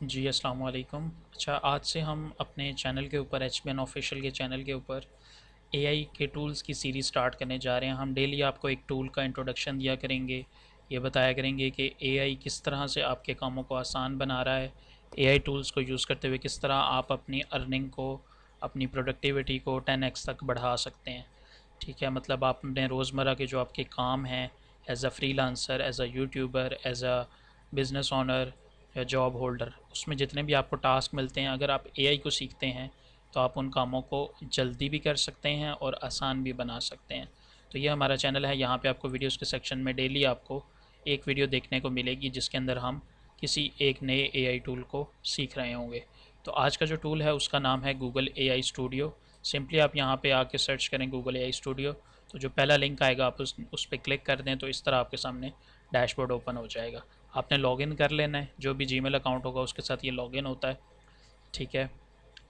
जी, अस्सलाम वालेकुम। अच्छा, आज से हम अपने चैनल के ऊपर एचबीएन ऑफिशियल के चैनल के ऊपर एआई के टूल्स की सीरीज़ स्टार्ट करने जा रहे हैं। हम डेली आपको एक टूल का इंट्रोडक्शन दिया करेंगे। ये बताया करेंगे कि एआई किस तरह से आपके कामों को आसान बना रहा है। एआई टूल्स को यूज़ करते हुए किस तरह आप अपनी अर्निंग को, अपनी प्रोडक्टिविटी को 10x तक बढ़ा सकते हैं। ठीक है, मतलब आप अपने रोज़मर्रा के जो आपके काम हैं, as a freelancer, as a YouTuber, as a business owner या जॉब होल्डर, उसमें जितने भी आपको टास्क मिलते हैं, अगर आप एआई को सीखते हैं तो आप उन कामों को जल्दी भी कर सकते हैं और आसान भी बना सकते हैं। तो ये हमारा चैनल है। यहाँ पे आपको वीडियोस के सेक्शन में डेली आपको एक वीडियो देखने को मिलेगी जिसके अंदर हम किसी एक नए एआई टूल को सीख रहे होंगे। तो आज का जो टूल है उसका नाम है गूगल एआई स्टूडियो। सिंपली आप यहाँ पे आके सर्च करें गूगल एआई स्टूडियो, तो जो पहला लिंक आएगा आप उस पर क्लिक कर दें तो इस तरह आपके सामने डैशबोर्ड ओपन हो जाएगा। आपने लॉगिन कर लेना है, जो भी जीमेल अकाउंट होगा उसके साथ ये लॉगिन होता है। ठीक है,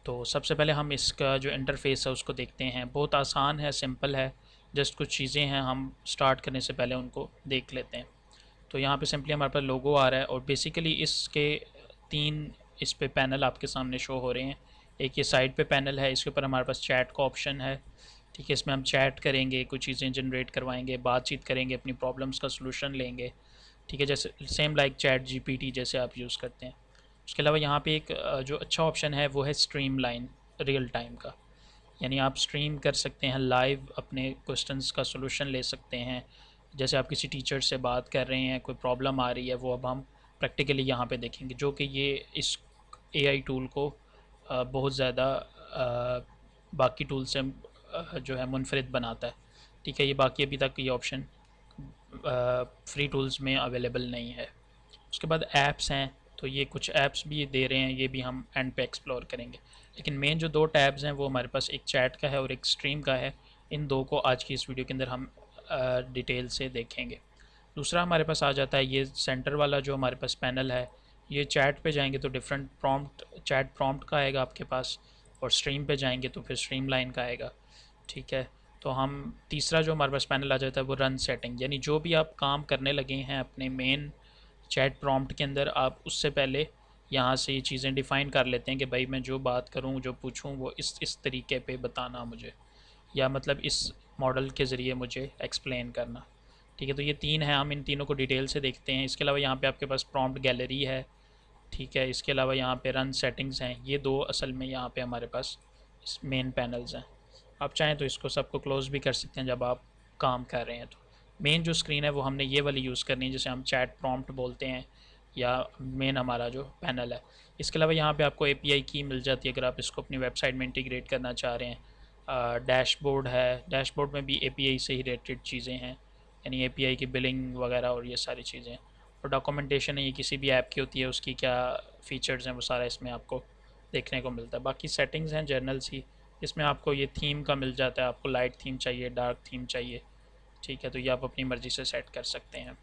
तो सबसे पहले हम इसका जो इंटरफेस है उसको देखते हैं। बहुत आसान है, सिंपल है। जस्ट कुछ चीज़ें हैं, हम स्टार्ट करने से पहले उनको देख लेते हैं। तो यहाँ पे सिंपली हमारे पास लोगो आ रहा है और बेसिकली इसके तीन इस पे पैनल आपके सामने शो हो रहे हैं। एक ये साइड पे पैनल है, इसके ऊपर हमारे पास चैट का ऑप्शन है। ठीक है, इसमें हम चैट करेंगे, कुछ चीज़ें जनरेट करवाएंगे, बातचीत करेंगे, अपनी प्रॉब्लम्स का सलूशन लेंगे। ठीक है, जैसे सेम लाइक चैट जीपीटी जैसे आप यूज़ करते हैं। उसके अलावा यहाँ पे एक जो अच्छा ऑप्शन है वो है स्ट्रीम लाइन, रियल टाइम का। यानी आप स्ट्रीम कर सकते हैं, लाइव अपने क्वेश्चंस का सलूशन ले सकते हैं। जैसे आप किसी टीचर से बात कर रहे हैं, कोई प्रॉब्लम आ रही है, वो अब हम प्रैक्टिकली यहाँ पे देखेंगे, जो कि ये इस एआई टूल को बहुत ज़्यादा बाकी टूल से जो है मुनफरिद बनाता है। ठीक है, ये बाकी अभी तक ये ऑप्शन फ्री टूल्स में अवेलेबल नहीं है। उसके बाद ऐप्स हैं, तो ये कुछ ऐप्स भी दे रहे हैं, ये भी हम एंड पे एक्सप्लोर करेंगे। लेकिन मेन जो दो टैब्स हैं वो हमारे पास एक चैट का है और एक स्ट्रीम का है। इन दो को आज की इस वीडियो के अंदर हम डिटेल से देखेंगे। दूसरा हमारे पास आ जाता है ये सेंटर वाला जो हमारे पास पैनल है। ये चैट पे जाएंगे तो डिफरेंट प्रॉम्प्ट, चैट प्रॉम्प्ट का आएगा आपके पास, और स्ट्रीम पे जाएंगे तो फिर स्ट्रीम लाइन का आएगा। ठीक है, तो हम तीसरा जो हमारे पास पैनल आ जाता है वो रन सेटिंग, यानी जो भी आप काम करने लगे हैं अपने मेन चैट प्रॉम्प्ट के अंदर, आप उससे पहले यहाँ से ये चीज़ें डिफ़ाइन कर लेते हैं कि भाई मैं जो बात करूँ, जो पूछूँ, वो इस तरीके पे बताना मुझे, या मतलब इस मॉडल के ज़रिए मुझे एक्सप्लेन करना। ठीक है, तो ये तीन हैं, हम इन तीनों को डिटेल से देखते हैं। इसके अलावा यहाँ पे आपके पास प्रॉम्प्ट गैलरी है। ठीक है, इसके अलावा यहाँ पे रन सेटिंग्स हैं। ये दो असल में यहाँ पे हमारे पास इस मेन पैनल्स हैं। आप चाहें तो इसको सबको क्लोज भी कर सकते हैं जब आप काम कर रहे हैं। तो मेन जो स्क्रीन है वो हमने ये वाली यूज़ करनी है, जिसे हम चैट प्रॉम्प्ट बोलते हैं, या मेन हमारा जो पैनल है। इसके अलावा यहाँ पे आपको एपीआई की मिल जाती है अगर आप इसको अपनी वेबसाइट में इंटीग्रेट करना चाह रहे हैं। डैशबोर्ड है, डैशबोर्ड में भी एपीआई से ही रिलेटेड चीज़ें हैं, यानी एपीआई की बिलिंग वगैरह और ये सारी चीज़ें। और डॉक्यूमेंटेशन है, ये किसी भी ऐप की होती है, उसकी क्या फ़ीचर्स हैं वो सारा इसमें आपको देखने को मिलता है। बाकी सेटिंग्स हैं जर्नल्स ही, इसमें आपको ये थीम का मिल जाता है, आपको लाइट थीम चाहिए, डार्क थीम चाहिए। ठीक है, तो ये आप अपनी मर्ज़ी से सेट कर सकते हैं।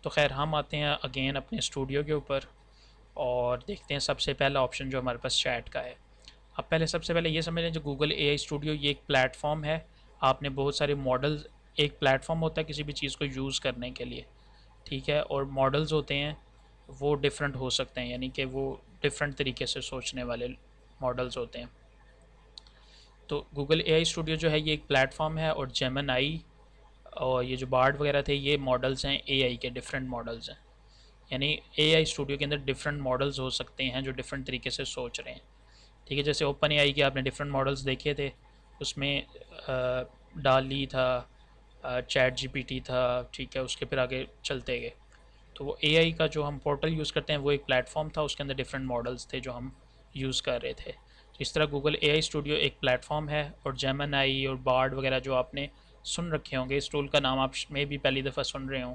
तो खैर हम आते हैं अगेन अपने स्टूडियो के ऊपर और देखते हैं सबसे पहला ऑप्शन जो हमारे पास चैट का है। अब पहले सबसे पहले ये समझ लें, जो गूगल एआई स्टूडियो ये एक प्लेटफॉर्म है। आपने बहुत सारे मॉडल्स, एक प्लेटफॉर्म होता है किसी भी चीज़ को यूज़ करने के लिए। ठीक है, और मॉडल्स होते हैं वो डिफरेंट हो सकते हैं, यानी कि वो डिफरेंट तरीके से सोचने वाले मॉडल्स होते हैं। तो गूगल एआई स्टूडियो जो है ये एक प्लेटफॉर्म है, और जेमिनी और ये जो बार्ड वगैरह थे ये मॉडल्स हैं, एआई के डिफरेंट मॉडल्स हैं। यानी एआई स्टूडियो के अंदर डिफरेंट मॉडल्स हो सकते हैं जो डिफरेंट तरीके से सोच रहे हैं। ठीक है, जैसे ओपन एआई के आपने डिफरेंट मॉडल्स देखे थे, उसमें डाली था, चैट जीपीटी था। ठीक है, उसके फिर आगे चलते गए। तो वो एआई का जो हम पोर्टल यूज़ करते हैं वो एक प्लेटफॉर्म था, उसके अंदर डिफरेंट मॉडल्स थे जो हम यूज़ कर रहे थे। तो इस तरह गूगल एआई स्टूडियो एक प्लेटफॉर्म है, और जेमिनी और बार्ड वगैरह जो आपने सुन रखे होंगे, इस टूल का नाम आप में भी पहली दफ़ा सुन रहे हों,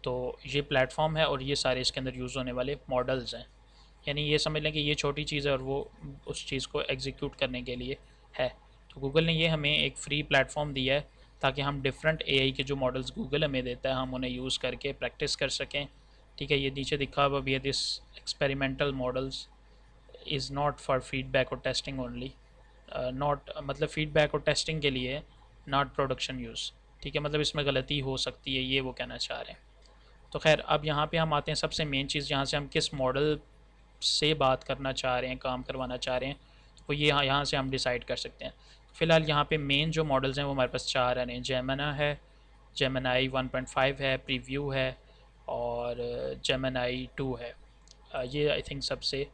तो ये प्लेटफॉर्म है और ये सारे इसके अंदर यूज़ होने वाले मॉडल्स हैं। यानी ये समझ लें कि ये छोटी चीज़ है और वो उस चीज़ को एग्जीक्यूट करने के लिए है। तो गूगल ने ये हमें एक फ्री प्लेटफॉर्म दिया है ताकि हम डिफरेंट एआई के जो मॉडल्स गूगल हमें देता है हम उन्हें यूज़ करके प्रैक्टिस कर सकें। ठीक है, ये नीचे दिखा हुआ भी है, this experimental models is not for feedback और टेस्टिंग ओनली। नॉट मतलब फीडबैक और टेस्टिंग के लिए, नॉट प्रोडक्शन यूज़। ठीक है, मतलब इसमें गलती हो सकती है, ये वो कहना चाह रहे हैं। तो खैर अब यहाँ पे हम आते हैं सबसे मेन चीज़, यहाँ से हम किस मॉडल से बात करना चाह रहे हैं, काम करवाना चाह रहे हैं, तो वो ये यहाँ से हम डिसाइड कर सकते हैं। फ़िलहाल यहाँ पे मेन जो मॉडल्स हैं वो हमारे पास 4 हैं। जेमिनी है, जेमिनी 1.5 है, प्रीव्यू है और जेमिनी 2 है। ये आई थिंक सबसे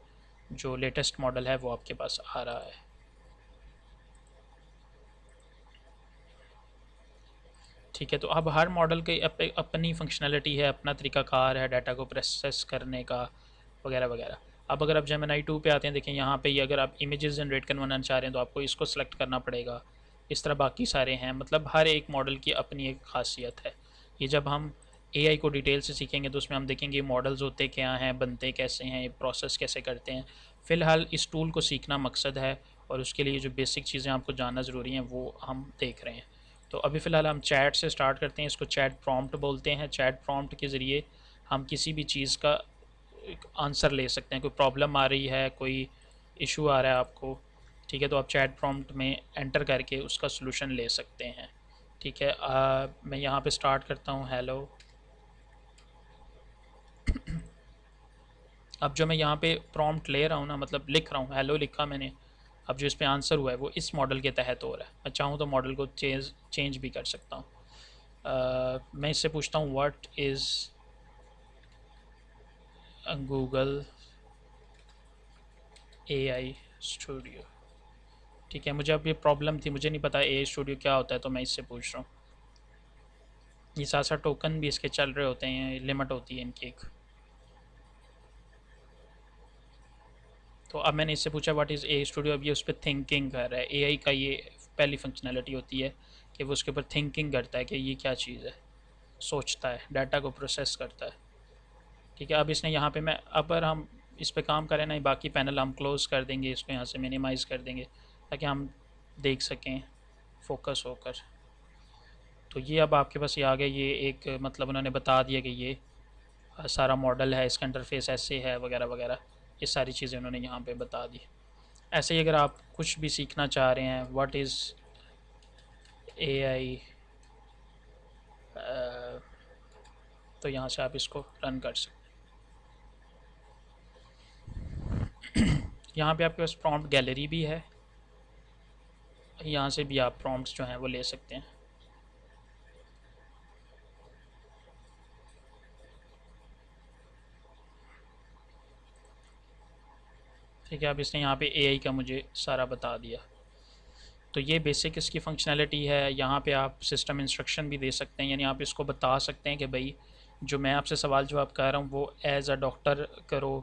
जो लेटेस्ट मॉडल है वो आपके पास आ रहा है। ठीक है, तो अब हर मॉडल की अपनी फंक्शनैलिटी है, अपना तरीक़ाकार है डाटा को प्रोसेस करने का वगैरह वगैरह। अब अगर आप जेमिनी 2 पे आते हैं, देखें यहाँ पे ये अगर आप इमेजेस जनरेट करवाना चाह रहे हैं तो आपको इसको सेलेक्ट करना पड़ेगा। इस तरह बाकी सारे हैं, मतलब हर एक मॉडल की अपनी एक ख़ासियत है। ये जब हम एआई को डिटेल से सीखेंगे तो उसमें हम देखेंगे मॉडल्स होते क्या हैं, बनते कैसे हैं, प्रोसेस कैसे करते हैं। फ़िलहाल इस टूल को सीखना मकसद है और उसके लिए जो बेसिक चीज़ें आपको जानना ज़रूरी हैं वो हम देख रहे हैं। तो अभी फ़िलहाल हम चैट से स्टार्ट करते हैं। इसको चैट प्रॉम्प्ट बोलते हैं। चैट प्रॉम्प्ट के ज़रिए हम किसी भी चीज़ का आंसर ले सकते हैं। कोई प्रॉब्लम आ रही है, कोई इशू आ रहा है आपको, ठीक है, तो आप चैट प्रॉम्प्ट में एंटर करके उसका सलूशन ले सकते हैं। ठीक है, मैं यहाँ पे स्टार्ट करता हूँ हेलो। अब जो मैं यहाँ पे प्रॉम्प्ट ले रहा हूँ ना, मतलब लिख रहा हूँ, हेलो लिखा मैंने, अब जो इस पर आंसर हुआ है वो इस मॉडल के तहत हो रहा है। मैं चाहूँ तो मॉडल को चेंज भी कर सकता हूँ। मैं इससे पूछता हूँ what is Google AI studio. ठीक है, मुझे अब ये प्रॉब्लम थी, मुझे नहीं पता एआई स्टूडियो क्या होता है, तो मैं इससे पूछ रहा हूँ। ये साथ साथ टोकन भी इसके चल रहे होते हैं, लिमिट होती है इनकी एक। तो अब मैंने इससे पूछा व्हाट इज़ एआई स्टूडियो। अब ये उस पर थिंकिंग कर रहा है। एआई का ये पहली फंक्शनैलिटी होती है कि वो उसके ऊपर थिंकिंग करता है कि ये क्या चीज़ है, सोचता है, डाटा को प्रोसेस करता है। ठीक है, अब इसने यहाँ पे मैं अगर हम इस पे काम करें ना, बाकी पैनल हम क्लोज़ कर देंगे, इसको यहाँ से मिनिमाइज़ कर देंगे ताकि हम देख सकें फोकस होकर। तो ये अब आपके पास ये आ गया, ये एक मतलब उन्होंने बता दिया कि ये सारा मॉडल है, इसका इंटरफेस ऐसे है वगैरह वगैरह, ये सारी चीज़ें उन्होंने यहाँ पे बता दी। ऐसे ही अगर आप कुछ भी सीखना चाह रहे हैं, व्हाट इज़ एआई, तो यहाँ से आप इसको रन कर सकते हैं। यहाँ पे आपके पास प्रॉम्प्ट गैलरी भी है, यहाँ से भी आप प्रॉम्प्ट्स जो हैं वो ले सकते हैं। ठीक है, अब इसने यहाँ पे एआई का मुझे सारा बता दिया। तो ये बेसिक इसकी फंक्शनैलिटी है। यहाँ पे आप सिस्टम इंस्ट्रक्शन भी दे सकते हैं, यानी आप इसको बता सकते हैं कि भाई जो मैं आपसे सवाल जवाब कर रहा हूँ वो एज़ अ डॉक्टर करो,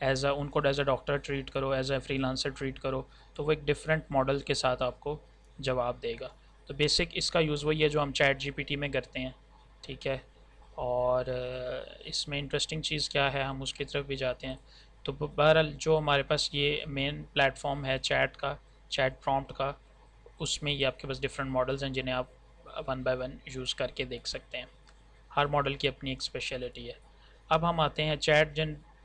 उनको एज़ अ डॉक्टर ट्रीट करो, एज़ अ फ्रीलांसर ट्रीट करो, तो वो एक डिफरेंट मॉडल के साथ आपको जवाब देगा। तो बेसिक इसका यूज़ वही है जो हम चैट जीपीटी में करते हैं। ठीक है, और इसमें इंटरेस्टिंग चीज़ क्या है, हम उसकी तरफ भी जाते हैं। तो बहरहाल जो हमारे पास ये मेन प्लेटफॉर्म है चैट का, चैट प्रॉम्प्ट का, उसमें ये आपके पास डिफरेंट मॉडल्स हैं जिन्हें आप वन बाय वन यूज़ करके देख सकते हैं। हर मॉडल की अपनी एक स्पेशलिटी है। अब हम आते हैं चैट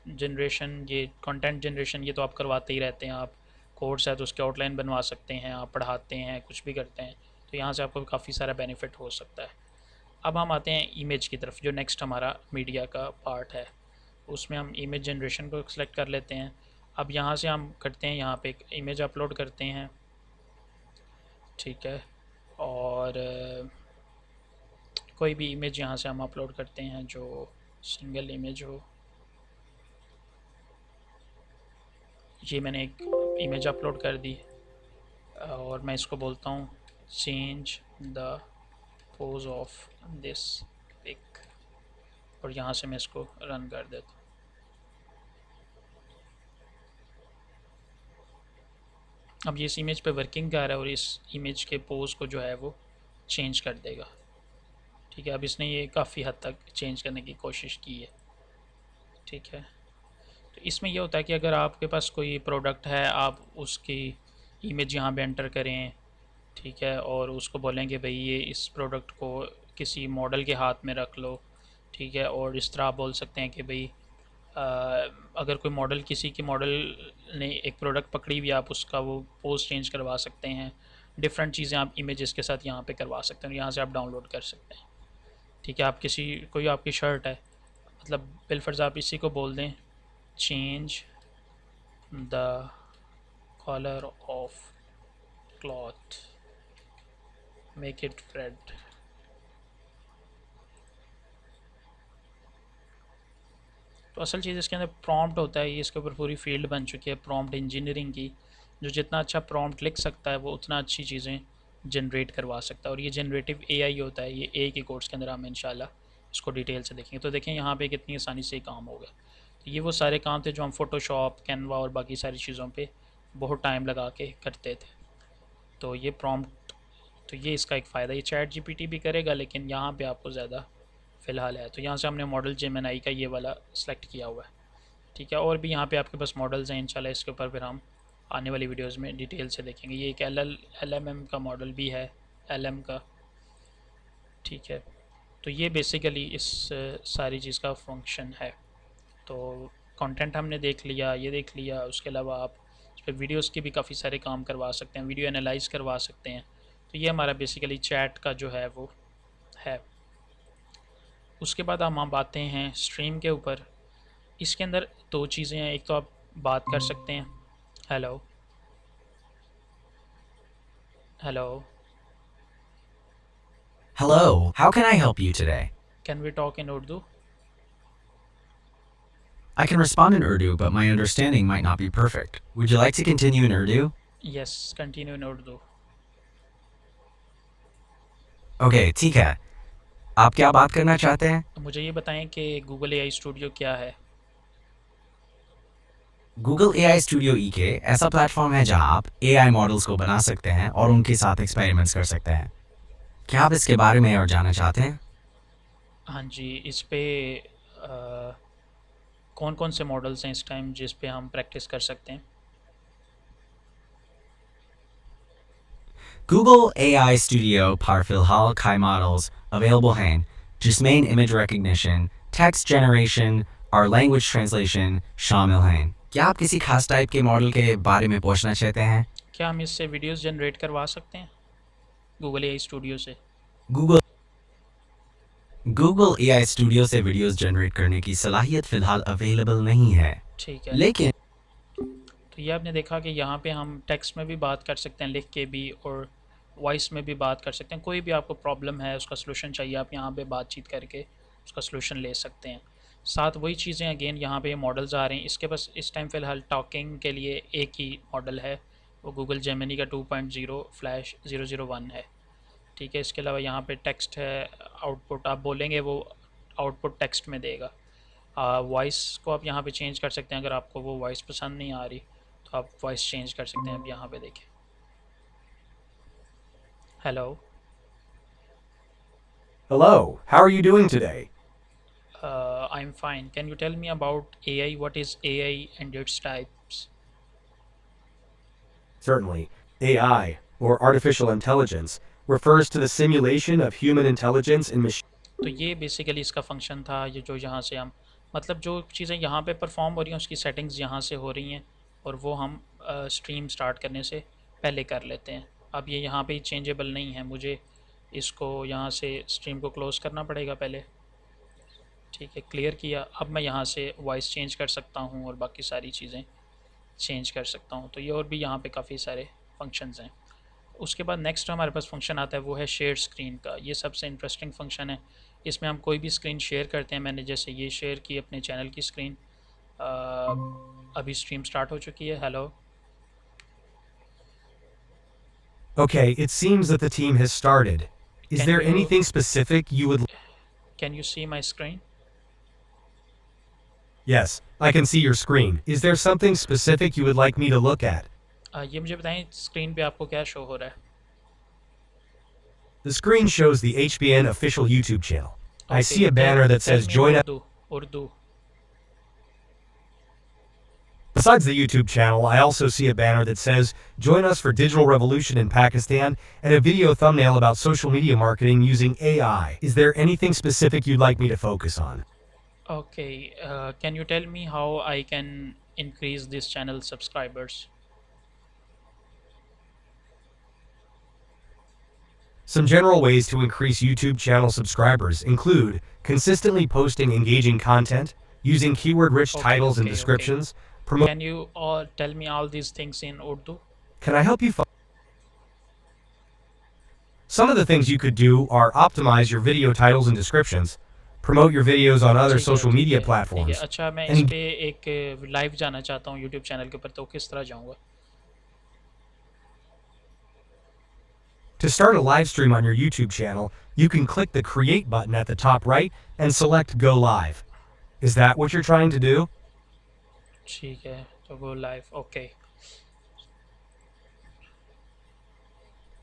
जनरेशन, ये कंटेंट जनरेशन, ये तो आप करवाते ही रहते हैं। आप कोर्स है तो उसके आउटलाइन बनवा सकते हैं, आप पढ़ाते हैं, कुछ भी करते हैं, तो यहाँ से आपको काफ़ी सारा बेनिफिट हो सकता है। अब हम आते हैं इमेज की तरफ, जो नेक्स्ट हमारा मीडिया का पार्ट है। उसमें हम इमेज जनरेशन को सिलेक्ट कर लेते हैं। अब यहाँ से हम करते हैं, यहाँ पे एक इमेज अपलोड करते हैं। ठीक है, और कोई भी इमेज यहाँ से हम अपलोड करते हैं जो सिंगल इमेज हो। ये मैंने एक इमेज अपलोड कर दी और मैं इसको बोलता हूँ change the pose of this pic, और यहाँ से मैं इसको रन कर देता हूँ। अब ये इस इमेज पे वर्किंग कर रहा है और इस इमेज के पोज को जो है वो चेंज कर देगा। ठीक है, अब इसने ये काफ़ी हद तक चेंज करने की कोशिश की है। ठीक है, तो इसमें ये होता है कि अगर आपके पास कोई प्रोडक्ट है, आप उसकी इमेज यहाँ पे एंटर करें, ठीक है, और उसको बोलें कि भाई ये इस प्रोडक्ट को किसी मॉडल के हाथ में रख लो। ठीक है, और इस तरह आप बोल सकते हैं कि भाई अगर कोई मॉडल, किसी की मॉडल ने एक प्रोडक्ट पकड़ी हुई, आप उसका वो पोज चेंज करवा सकते हैं। डिफरेंट चीज़ें आप इमेजेस के साथ यहाँ पे करवा सकते हैं, यहाँ से आप डाउनलोड कर सकते हैं। ठीक है, आप कोई आपकी शर्ट है, मतलब बिलफर्ज आप इसी को बोल दें change the color of cloth, make it red. तो असल चीज़ इसके अंदर प्रॉम्प्ट होता है, ये इसके ऊपर पूरी फील्ड बन चुकी है प्रॉम्प्ट इंजीनियरिंग की। जो जितना अच्छा प्रॉम्प्ट लिख सकता है वो उतना अच्छी चीज़ें जनरेट करवा सकता है, और ये जनरेटिव एआई होता है। ये ए के कोर्स के अंदर हम इंशाल्लाह इसको डिटेल से देखेंगे। तो देखें यहाँ पे कितनी आसानी से काम हो गया। तो ये वो सारे काम थे जो हम फ़ोटोशॉप, कैनवा और बाकी सारी चीज़ों पे बहुत टाइम लगा के करते थे। तो ये प्रॉम्प्ट, तो ये इसका एक फ़ायदा, ये चैट जीपीटी भी करेगा लेकिन यहाँ पे आपको ज़्यादा फ़िलहाल है। तो यहाँ से हमने मॉडल जेमिनी का ये वाला सेलेक्ट किया हुआ है, ठीक है। और भी यहाँ पे आपके पास मॉडल्स हैं, इंशाल्लाह इसके ऊपर फिर हम आने वाली वीडियोस में डिटेल से देखेंगे। ये एक LLM का मॉडल भी है, LM का, ठीक है। तो ये बेसिकली इस सारी चीज़ का फंक्शन है। तो कंटेंट हमने देख लिया, ये देख लिया। उसके अलावा आप इस पर वीडियोज़ के भी काफ़ी सारे काम करवा सकते हैं, वीडियो एनालाइज करवा सकते हैं। तो ये हमारा बेसिकली चैट का जो है वो है। उसके बाद हम आते हैं स्ट्रीम के ऊपर। इसके अंदर दो चीज़ें हैं, एक तो आप बात कर सकते हैं। Hello hello, Hello, how can I help you today? Can we talk in Urdu? I can respond in Urdu, but my understanding might not be perfect. Would you like to continue in Urdu? Yes, continue in Urdu. Okay, ठीक है। आप क्या बात करना चाहते हैं? मुझे ये बताएं कि गूगल एआई स्टूडियो क्या है? Google AI Studio EK ऐसा प्लेटफॉर्म है जहां आप AI मॉडल्स को बना सकते हैं और उनके साथ एक्सपेरिमेंट्स कर सकते हैं। क्या आप इसके बारे में और जानना चाहते हैं? हाँ जी, इस पे कौन कौन से मॉडल्स हैं इस टाइम जिस पे हम प्रैक्टिस कर सकते हैं? Google AI Studio पर फिलहाल कई मॉडल्स अवेलेबल हैं जिसमें इमेज रिकग्निशन, टेक्स्ट जनरेशन और लैंग्वेज ट्रांसलेशन शामिल हैं। क्या आप किसी खास टाइप के मॉडल के बारे में पूछना चाहते हैं? क्या हम इससे वीडियोस जनरेट करवा सकते हैं गूगल एआई स्टूडियो से? Google Google AI Studio से वीडियोस जनरेट करने की सलाहियत फिलहाल अवेलेबल नहीं है, ठीक है। लेकिन तो ये आपने देखा कि यहाँ पे हम टेक्स्ट में भी बात कर सकते हैं, लिख के भी, और वॉइस में भी बात कर सकते हैं। कोई भी आपको प्रॉब्लम है, उसका सलूशन चाहिए, आप यहाँ पे बातचीत करके उसका सलूशन ले सकते हैं। साथ वही चीज़ें अगेन यहाँ पे मॉडल्स आ रहे हैं। इसके पास इस टाइम फ़िलहाल टॉकिंग के लिए एक ही मॉडल है, वो गूगल जेमिनी का 2.0/001 है, ठीक है। इसके अलावा यहाँ पे टेक्स्ट है, आउटपुट आप बोलेंगे वो आउटपुट टेक्स्ट में देगा। वॉइस को आप यहाँ पे चेंज कर सकते हैं, अगर आपको वो वॉइस पसंद नहीं आ रही तो आप वॉइस चेंज कर सकते हैं। अब यहाँ पे देखें, hello, Hello, how are you doing today? I am fine, can you tell me about AI, what is AI and its types? Certainly. AI, or artificial intelligence, refers to the simulation of human intelligence in machine. तो ये basically इसका function था। ये जो यहाँ से हम, मतलब जो चीज़ें यहाँ पे परफॉर्म हो रही हैं उसकी सेटिंग्स यहाँ से हो रही हैं, और वो हम स्ट्रीम स्टार्ट करने से पहले कर लेते हैं। अब ये यहाँ पे चेंजेबल नहीं है, मुझे इसको यहाँ से स्ट्रीम को क्लोज़ करना पड़ेगा पहले, ठीक है। क्लियर किया। अब मैं यहाँ से वॉइस चेंज कर सकता हूँ और बाकी सारी चीज़ें चेंज कर सकता हूँ। तो ये और भी यहाँ पे काफ़ी सारे फंक्शंस हैं। उसके बाद नेक्स्ट हमारे पास फंक्शन आता है, वो है शेयर स्क्रीन का। ये सबसे इंटरेस्टिंग फंक्शन है। इसमें हम कोई भी स्क्रीन शेयर करते हैं। मैंने जैसे ये शेयर की अपने चैनल की स्क्रीन, अभी स्ट्रीम स्टार्ट हो चुकी है। Hello, Okay, it seems that the team has started. Is Can there you- anything specific you would? Can you see my screen? Yes, I can see your screen. Is there something specific you would like me to look at? ये मुझे बताएं screen पे आपको क्या show हो रहा है? The screen shows the HBN official YouTube channel. I Okay, see a banner that tell says me in join us. Urdu. Besides the YouTube channel, I also see a banner that says join us for digital revolution in Pakistan and a video thumbnail about social media marketing using AI. Is there anything specific you'd like me to focus on? Okay, can you tell me how I can increase this channel subscribers? Some general ways to increase YouTube channel subscribers include consistently posting engaging content, using keyword-rich Okay, titles and okay, okay. descriptions. Promote. Can you all tell me all these things in Urdu? Can I help you? Some of the things you could do are optimize your video titles and descriptions, promote your videos on other ठीक है, social ठीक media है, ठीक है। platforms, अच्छा, मैं इस and पे एक लाइव जाना चाहता हूँ यूट्यूब चैनल के ऊपर, तो किस तरह जाऊँगा? to start a live stream on your YouTube channel, you can click the Create button at the top right and select Go Live. Is that what you're trying to do? ठीक है, तो go live, okay.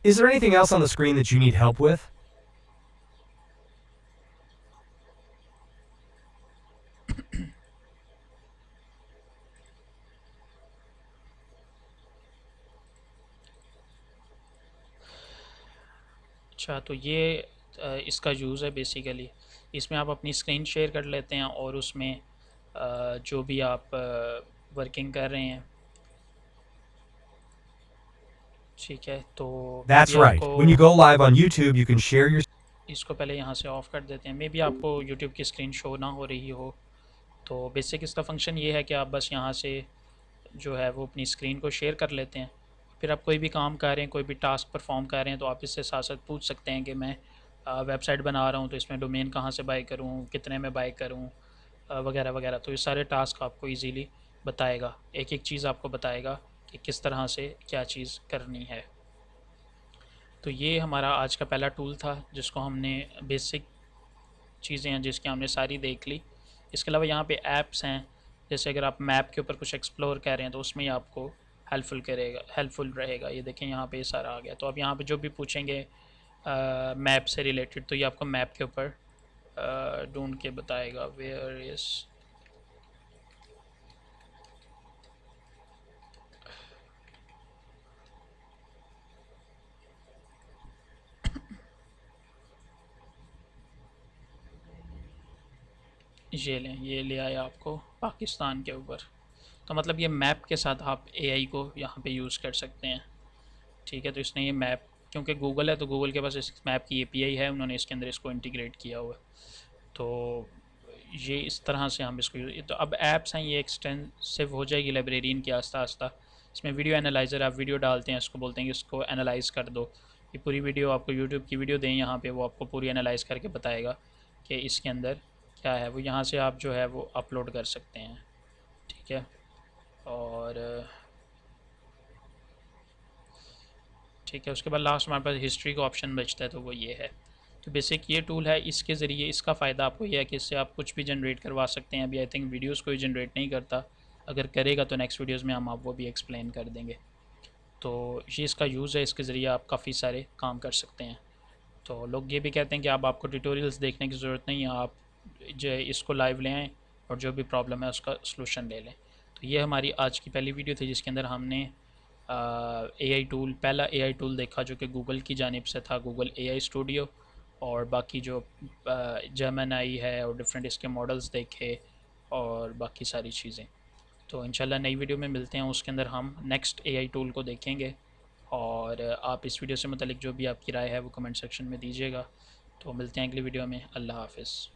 Is there anything else on the screen that you need help with? अच्छा, तो ये इसका use है basically. इसमें आप अपनी स्क्रीन शेयर कर लेते हैं और उसमें जो भी आप वर्किंग कर रहे हैं, ठीक है, तो That's may be right. When you आपको go live on YouTube, you can share your इसको पहले यहाँ से ऑफ़ कर देते हैं। मे बी आपको यूट्यूब की स्क्रीन शो ना हो रही हो, तो बेसिक इसका फंक्शन ये है कि आप बस यहाँ से जो है वो अपनी स्क्रीन को शेयर कर लेते हैं। फिर आप कोई भी काम कर रहे हैं, कोई भी टास्क परफॉर्म कर रहे हैं, तो आप इससे साथ साथ पूछ सकते हैं कि मैं वेबसाइट बना रहा हूँ, तो इसमें डोमेन कहाँ से बाय करूँ, कितने में बाय करूँ, वगैरह वगैरह। तो ये सारे टास्क आपको इजीली बताएगा, एक एक चीज़ आपको बताएगा कि किस तरह से क्या चीज़ करनी है। तो ये हमारा आज का पहला टूल था जिसको हमने बेसिक चीज़ें हैं जिसकी हमने सारी देख ली। इसके अलावा यहाँ पे ऐप्स हैं, जैसे अगर आप मैप के ऊपर कुछ एक्सप्लोर कर रहे हैं तो उसमें ही आपको हेल्पफुल रहेगा। ये देखें यहाँ पे ये सारा आ गया। तो आप यहाँ पे जो भी पूछेंगे मैप से रिलेटेड, तो ये आपको मैप के ऊपर ढूंढ के बताएगा वेयर इज़। ये लें, ये ले आया आपको पाकिस्तान के ऊपर। तो मतलब ये मैप के साथ आप एआई को यहाँ पे यूज़ कर सकते हैं, ठीक है। तो इसने ये मैप, क्योंकि गूगल है तो गूगल के पास इस मैप की एपीआई है, उन्होंने इसके अंदर इसको इंटीग्रेट किया हुआ है। तो ये इस तरह से हम इसको तो अब ऐप्स हैं, ये एक्सटेंसिव हो जाएगी लाइब्रेरियन की आस्ता आस्ता। इसमें वीडियो एनालाइज़र, आप वीडियो डालते हैं, इसको बोलते हैं कि इसको एनालाइज़ कर दो। ये पूरी वीडियो आपको यूट्यूब की वीडियो दें यहाँ पे, वो आपको पूरी एनालाइज़ करके बताएगा कि इसके अंदर क्या है। वो यहाँ से आप जो है वो अपलोड कर सकते हैं, ठीक है। और ठीक है, उसके बाद लास्ट हमारे पास हिस्ट्री का ऑप्शन बचता है, तो वो ये है। तो बेसिक ये टूल है, इसके ज़रिए इसका फ़ायदा आपको यह है कि इससे आप कुछ भी जनरेट करवा सकते हैं। अभी आई थिंक वीडियोस कोई जनरेट नहीं करता, अगर करेगा तो नेक्स्ट वीडियोस में हम आप वो भी एक्सप्लेन कर देंगे। तो ये इसका यूज़ है, इसके ज़रिए आप काफ़ी सारे काम कर सकते हैं। तो लोग ये भी कहते हैं कि आपको ट्यूटोरियल्स देखने की ज़रूरत नहीं है, आप जो इसको लाइव ले आएँ और जो भी प्रॉब्लम है उसका सलूशन ले लें। तो ये हमारी आज की पहली वीडियो थी जिसके अंदर हमने एआई टूल, पहला एआई टूल देखा जो कि गूगल की जानिब से था, गूगल एआई स्टूडियो। और बाकी जो जेमिनी है और डिफरेंट इसके मॉडल्स देखे और बाकी सारी चीज़ें। तो इंशाल्लाह नई वीडियो में मिलते हैं, उसके अंदर हम नेक्स्ट एआई टूल को देखेंगे। और आप इस वीडियो से मुतालिक जो भी आपकी राय है वो कमेंट सेक्शन में दीजिएगा। तो मिलते हैं अगली वीडियो में। अल्लाह हाफ़िज़।